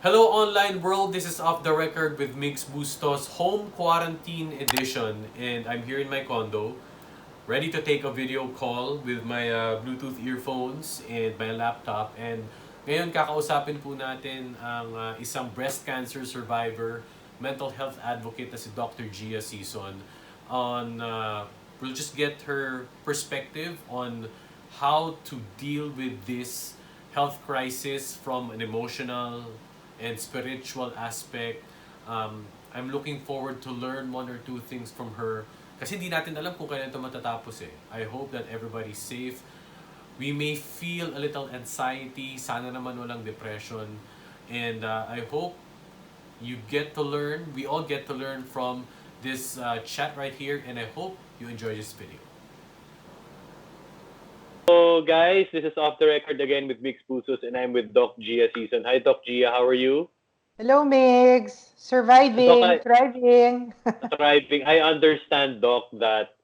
Hello online world, this is Off the Record with Migs Bustos Home Quarantine Edition, and I'm here in my condo, ready to take a video call with my Bluetooth earphones and my laptop. And ngayon kakausapin po natin ang isang breast cancer survivor, mental health advocate na si Dr. Gia Sison on we'll just get her perspective on how to deal with this health crisis from an emotional and spiritual aspect. I'm looking forward to learn one or two things from her. Kasi hindi natin alam kung kailan ito matatapos eh. I hope that everybody's safe. We may feel a little anxiety. Sana naman walang depression. And I hope you get to learn, we all get to learn from this chat right here. And I hope you enjoy this video. So guys, this is Off the Record again with Migs Bustos, and I'm with Doc Gia Sison. Hi Doc Gia, how are you? Hello, Migs. Surviving, Doc, thriving. thriving. I understand, Doc, that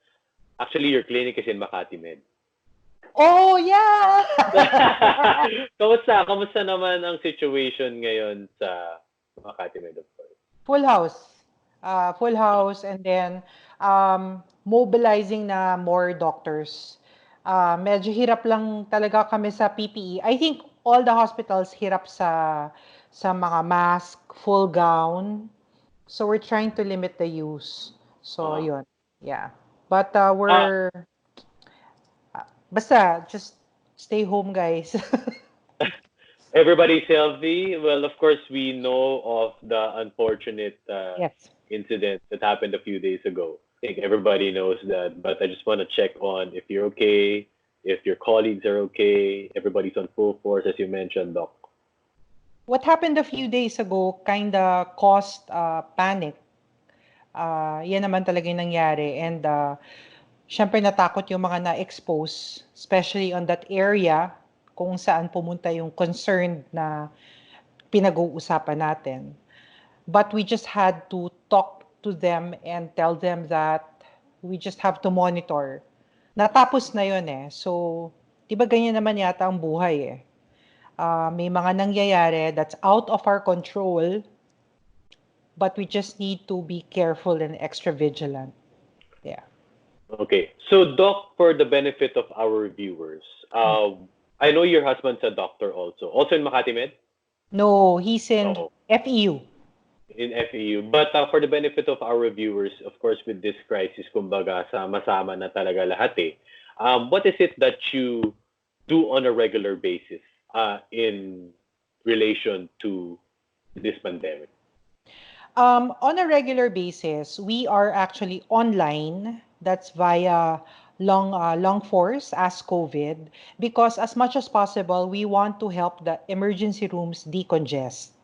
actually your clinic is in Makati Med. Oh, yeah! Kamusta naman ang situation ngayon sa Makati Med, of course? Full house. Full house, and then mobilizing na more doctors. Medyo hirap lang talaga kami sa PPE. I think all the hospitals hirap sa mga mask, full gown. So we're trying to limit the use. So yun. Yeah. But we're basta just stay home, guys. Everybody's healthy. Well, of course, we know of the unfortunate Yes. incident that happened a few days ago. I think everybody knows that, but I just want to check on if you're okay, if your colleagues are okay, everybody's on full force, as you mentioned, Doc. What happened a few days ago kinda caused panic. Yan naman talaga yung nangyari. And syempre natakot yung mga na-expose, especially on that area kung saan pumunta yung concerned na pinag-uusapan natin. But we just had to talk to them and tell them that we just have to monitor. Natapos na yun eh. So, di ba ganyan naman yata ang buhay eh. May mga nangyayari that's out of our control, but we just need to be careful and extra vigilant. Yeah. Okay. So, Doc, for the benefit of our viewers, I know your husband's a doctor also. Also in Makati Med? No, he's in No. FEU. In FEU. But for the benefit of our viewers, of course, with this crisis, kumbaga, sama-sama na talaga lahat eh. What is it that you do on a regular basis in relation to this pandemic? On a regular basis, we are actually online. That's via long force as COVID, because as much as possible, we want to help the emergency rooms decongest.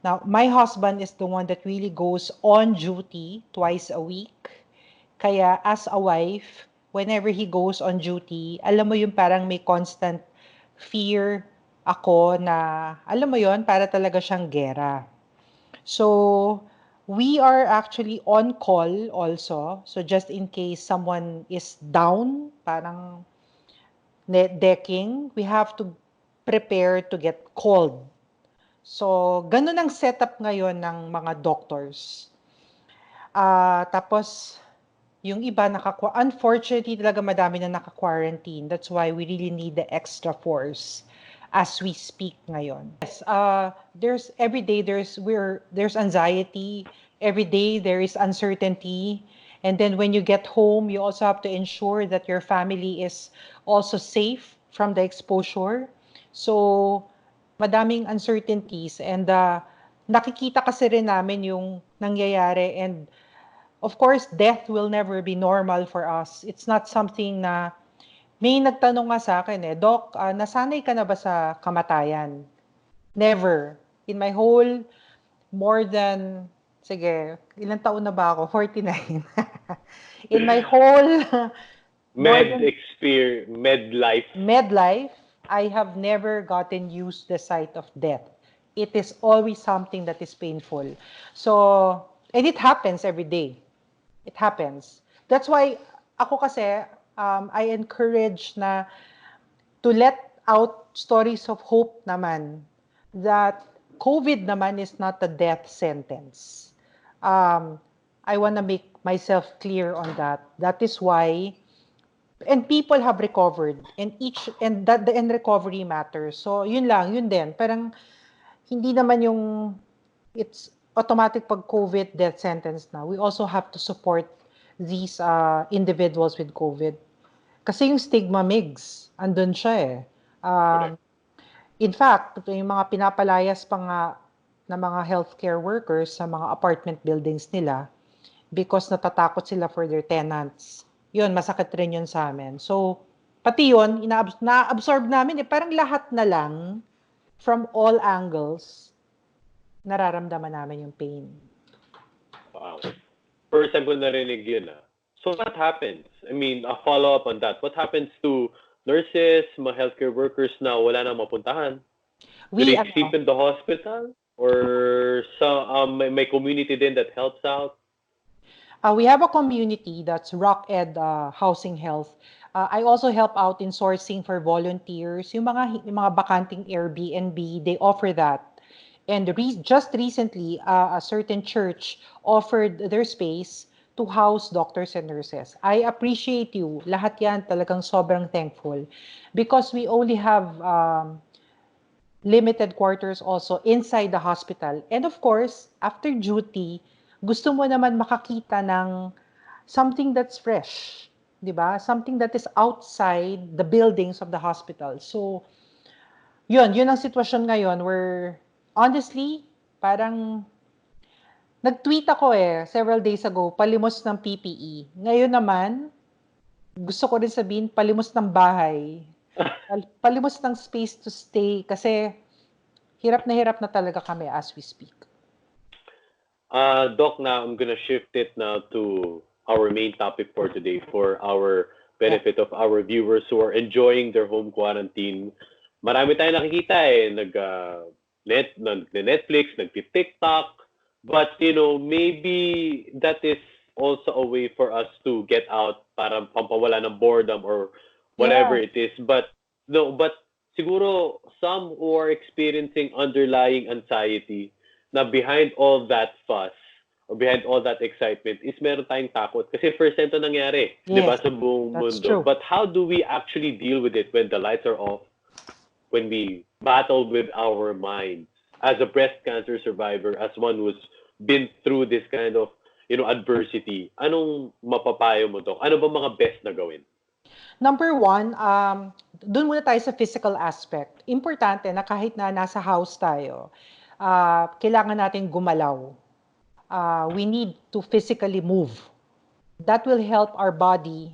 Now, my husband is the one that really goes on duty twice a week. Kaya as a wife, whenever he goes on duty, alam mo yung parang may constant fear ako na, alam mo yon, para talaga siyang gera. So, we are actually on call also. So, just in case someone is down, parang decking, we have to prepare to get called. So, ganun ang setup ngayon ng mga doctors. Tapos, yung iba unfortunately talaga madami na naka-quarantine. That's why we really need the extra force as we speak ngayon. Yes, there's every day there's anxiety, every day there is uncertainty. And then when you get home, you also have to ensure that your family is also safe from the exposure. So, madaming uncertainties, and nakikita kasi rin namin yung nangyayari, and of course, death will never be normal for us. It's not something na, may nagtanong nga sa akin eh, Doc, nasanay ka na ba sa kamatayan? Never. In my whole, more than, sige, ilang taon na ba ako? 49. In my whole med life, I have never gotten used the sight of death. It is always something that is painful. So, and it happens every day. It happens. That's why ako kasi, I encourage na to let out stories of hope naman, that COVID naman is not a death sentence. Um, I want to make myself clear on that. That is why, and people have recovered, and that the end recovery matters. So yun lang, yun din. Parang hindi naman yung it's automatic pag COVID death sentence na. We also have to support these individuals with COVID. Kasi yung stigma, Migs, andun siya eh. Correct. In fact, yung mga pinapalayas pa nga ng mga healthcare workers sa mga apartment buildings nila because natatakot sila for their tenants. Yun, masakit rin yun sa amin. So, pati yun, na-absorb namin eh. Parang lahat na lang, from all angles, nararamdaman namin yung pain. Wow. First time ko narinig yun. So what happens? I mean, a follow-up on that. What happens to nurses, mga healthcare workers na wala nang mapuntahan? Do they sleep in the hospital? Or may community din that helps out? We have a community that's Rock Ed Housing Health. I also help out in sourcing for volunteers. Yung mga bakanting Airbnb, they offer that. And just recently, a certain church offered their space to house doctors and nurses. I appreciate you. Lahat yan talagang sobrang thankful. Because we only have limited quarters also inside the hospital. And of course, after duty, gusto mo naman makakita ng something that's fresh, 'di ba? Something that is outside the buildings of the hospital. So, yun ang sitwasyon ngayon where honestly, parang nag-tweet ako several days ago, palimos ng PPE. Ngayon naman, gusto ko rin sabihin, palimos ng bahay. Palimos ng space to stay kasi hirap na talaga kami as we speak. Doc, now I'm gonna shift it now to our main topic for today for our benefit of our viewers who are enjoying their home quarantine. Marami tayong nakikita Netflix, nag-TikTok, but maybe that is also a way for us to get out para pampawala ng boredom or whatever it is. But siguro some who are experiencing underlying anxiety na behind all that fuss or behind all that excitement is meron tayong takot. Kasi first time ito nangyari, di ba, sa buong mundo. True. But how do we actually deal with it when the lights are off, when we battle with our minds? As a breast cancer survivor, as one who's been through this kind of adversity, anong mapapayo mo, Doc? Ano ba mga best na gawin? Number one, dun muna tayo sa physical aspect. Importante na kahit na nasa house tayo, kailangan natin gumalaw. We need to physically move. That will help our body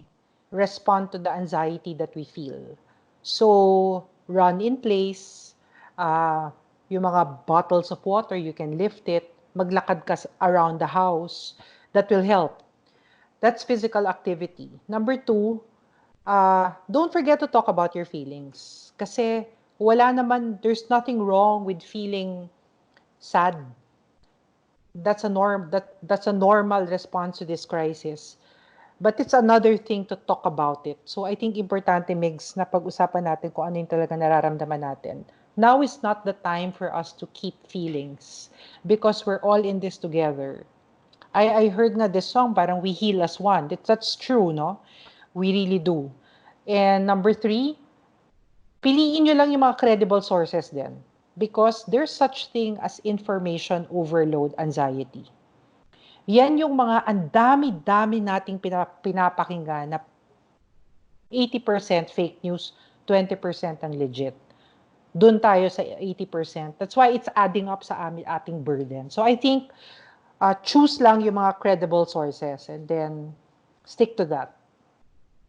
respond to the anxiety that we feel. So, run in place, yung mga bottles of water, you can lift it, maglakad ka around the house, that will help. That's physical activity. Number two, don't forget to talk about your feelings. Kasi there's nothing wrong with feeling sad. That's a normal response to this crisis. But it's another thing to talk about it. So I think importante, Migs, na pag-usapan natin kung ano yung talaga nararamdaman natin. Now is not the time for us to keep feelings because we're all in this together. I heard nga this song, parang we heal as one. That's true, no? We really do. And number three, piliin nyo lang yung mga credible sources din. Because there's such thing as information overload anxiety. Yan yung mga ang dami-dami nating pinapakinggan na 80% fake news, 20% ang legit. Doon tayo sa 80%. That's why it's adding up sa ating burden. So I think choose lang yung mga credible sources and then stick to that.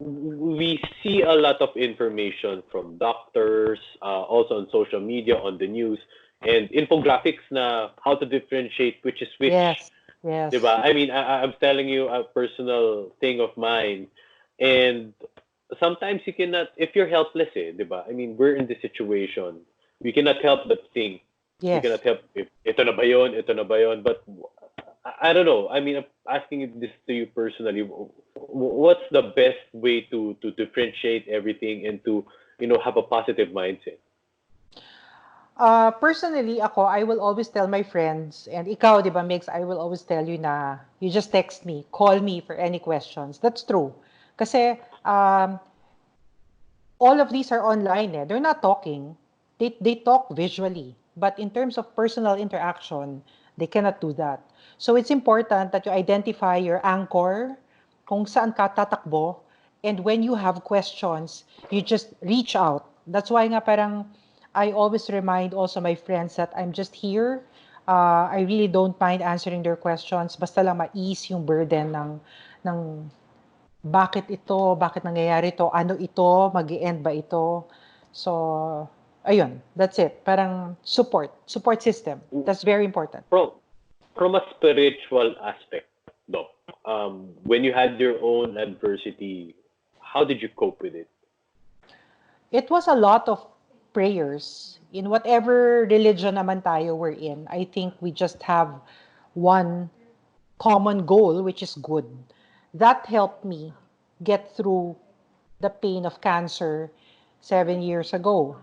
We see a lot of information from doctors, also on social media, on the news, and infographics na how to differentiate which is which. Yes. Diba? I mean, I'm telling you a personal thing of mine. And sometimes you cannot, if you're helpless, diba? I mean, we're in this situation. We cannot help but think. Yes. We cannot help if ito na ba yun. But I don't know. I mean, I'm asking this to you personally. What's the best way to differentiate everything and to have a positive mindset? Personally, ako, I will always tell my friends, and ikaw, di ba, Mix, I will always tell you na you just text me, call me for any questions. That's true. Kasi all of these are online. They're not talking. They talk visually. But in terms of personal interaction, they cannot do that. So it's important that you identify your anchor, kung saan ka tatakbo, and when you have questions, you just reach out. That's why nga parang I always remind also my friends that I'm just here. I really don't mind answering their questions. Basta lang ma-ease yung burden ng bakit ito, bakit nangyayari ito, ano ito, mag-i-end ba ito. So, ayun, that's it. Parang support system. That's very important. From a spiritual aspect, Doc, when you had your own adversity, how did you cope with it? It was a lot of prayers. In whatever religion naman tayo we're in, I think we just have one common goal, which is good. That helped me get through the pain of cancer 7 years ago.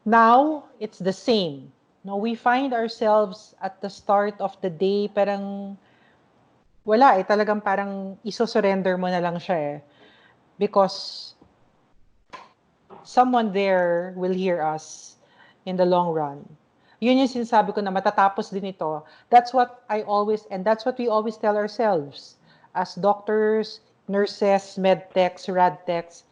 Now, it's the same. No, we find ourselves at the start of the day, parang wala talagang parang iso-surrender mo na lang siya because someone there will hear us in the long run. Yun yung sinasabi ko na matatapos din ito. That's what that's what we always tell ourselves as doctors, nurses, medtechs, radtechs.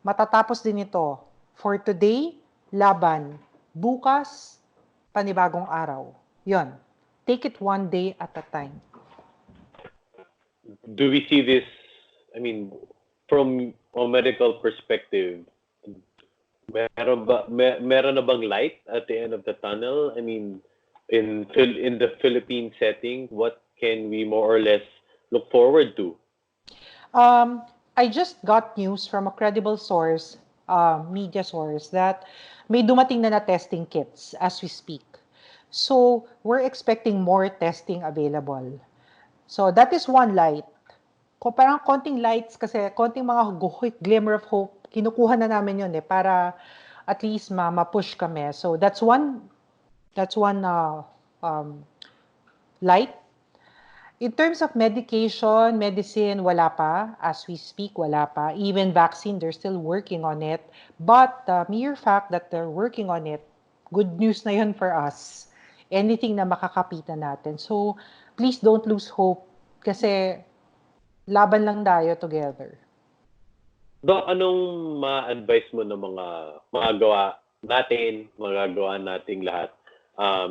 Matatapos din ito. For today, laban. Bukas, panibagong araw. Yun. Take it one day at a time. Do we see this, I mean, from a medical perspective, meron na bang light at the end of the tunnel? I mean, in the Philippine setting, what can we more or less look forward to? I just got news from a credible source, media source, that may dumating na testing kits as we speak. So, we're expecting more testing available. So, that is one light. Parang konting lights kasi, konting mga glimmer of hope, kinukuha na namin yun para at least ma-push kami. So, that's one light. In terms of medication, medicine, wala pa. As we speak, wala pa. Even vaccine, they're still working on it. But the mere fact that they're working on it, good news na yun for us. Anything na makakapitan natin. So, please don't lose hope kasi laban lang tayo together. Doc, anong ma-advise mo ng mga magagawa nating lahat?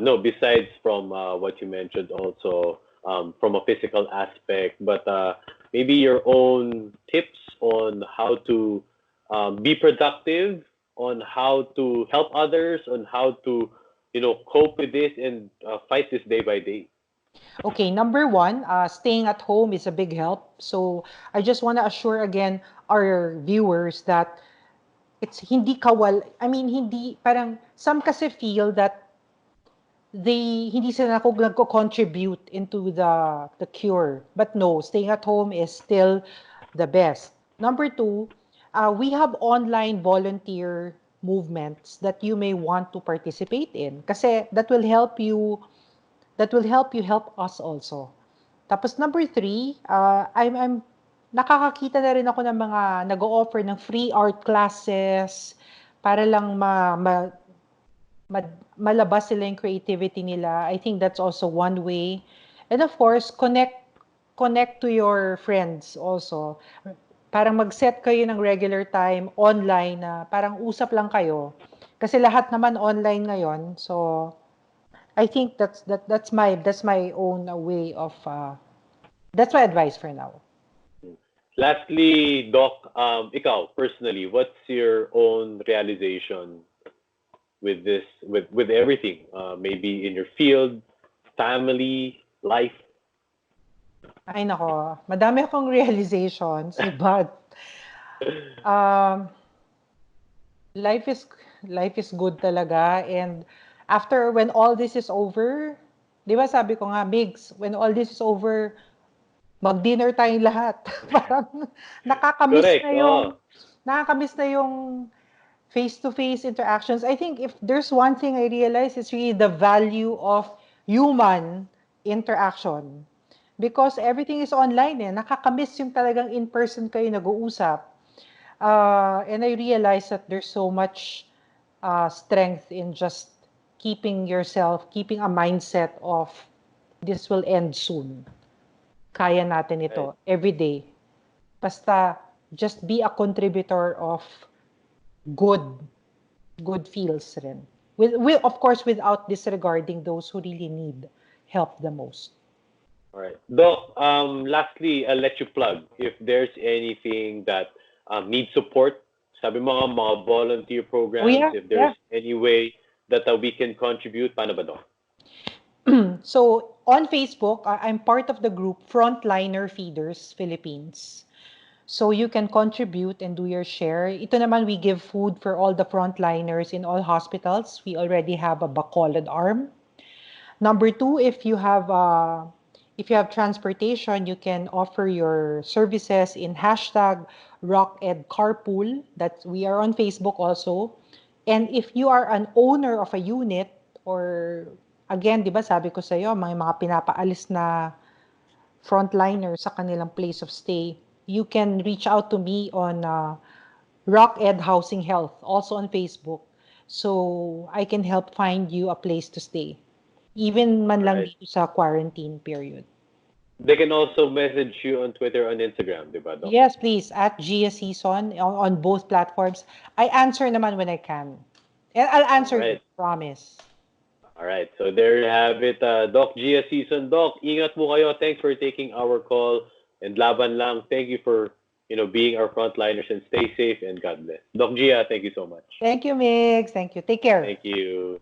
No, besides from what you mentioned also, from a physical aspect, but maybe your own tips on how to be productive, on how to help others, on how to, cope with this and fight this day by day. Okay, number one, staying at home is a big help. So I just want to assure again our viewers that it's hindi hindi, parang some kasi feel that hindi sila nagko-contribute into the cure. But no, staying at home is still the best. Number two, we have online volunteer movements that you may want to participate in kasi that will help you help us also. Tapos number three, I'm nakakakita na rin ako ng mga nag-o-offer ng free art classes para lang malabas sila yung creativity nila. I think that's also one way. And of course, connect to your friends also. Parang mag-set kayo ng regular time online na parang usap lang kayo. Kasi lahat naman online ngayon. So I think that's my own way of that's my advice for now. Lastly, Doc, ikaw personally, what's your own realization with this, with everything? Maybe in your field, family, life. Ay nako, madami akong realizations, but life is good talaga, and after when all this is over, di ba sabi ko nga, Migs, when all this is over, mag-dinner tayong lahat. Parang nakakamiss Correct. na yung face-to-face interactions. I think if there's one thing I realize, it's really the value of human interaction. Because everything is online eh. Nakakamiss yung talagang in-person kayo nag-uusap. And I realize that there's so much strength in just keeping a mindset of this will end soon. Kaya natin ito every day. Basta just be a contributor of good feels rin. With of course without disregarding those who really need help the most. All right. Doc, lastly, I'll let you plug if there's anything that needs support. Sabi mo nga, mga volunteer programs, if there's any way that we can contribute, paano ba, Doc? So on Facebook, I'm part of the group Frontliner Feeders Philippines. So you can contribute and do your share. Ito naman, we give food for all the frontliners in all hospitals. We already have a Bacolod arm. Number two, if you have transportation, you can offer your services in hashtag RockEdCarpool. That we are on Facebook also. And if you are an owner of a unit, or again, di ba sabi ko sa iyo, mga pinapaalis na frontliner sa kanilang place of stay, you can reach out to me on RockEd Housing Health, also on Facebook. So I can help find you a place to stay. Even man lang dito sa quarantine period. They can also message you on Twitter, on Instagram, di ba, Doc? Yes, please. At Gia Sison on both platforms. I answer naman when I can. And I'll answer you, promise. All right. So there you have it. Doc Gia Sison. Doc, ingat mo kayo. Thanks for taking our call. And laban lang. Thank you for being our frontliners, and stay safe and God bless. Doc Gia, thank you so much. Thank you, Migs. Thank you. Take care. Thank you.